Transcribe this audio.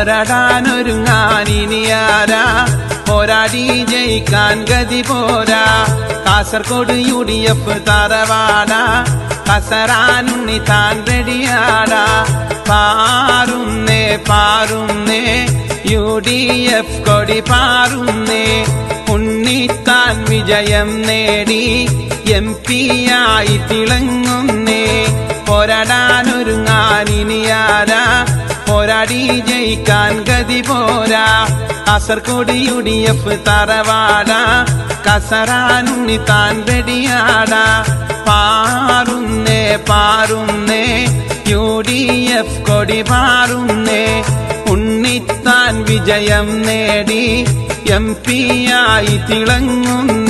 പോരാടാനൊരുങ്ങാനിനിയാരാ പോരാടി ജയിക്കാൻ ഗതി പോരാ കാസർഗോഡ് UDF തറവാടാ കസറാനുണ്ണി താൻ റെഡിയാടാ പാറുന്നേ പാറുന്നേ UDF കൊടി പാറുന്നേ ഉണ്ണിത്താൻ വിജയം നേടി MP ആയി തിളങ്ങുന്നേ പോരാടാനൊരുങ്ങാനിനിയാരാ പോരാടി ജയിക്കാൻ ഗതി പോരാ കാസർഗോഡ് UDF തറവാടാ കസറാനുണ്ണി താൻ റെഡിയാടാ പാറുന്നേ പാറുന്നേ UDF കൊടി പാറുന്നേ ഉണ്ണിത്താൻ വിജയം നേടി MP ആയി തിളങ്ങുന്നേ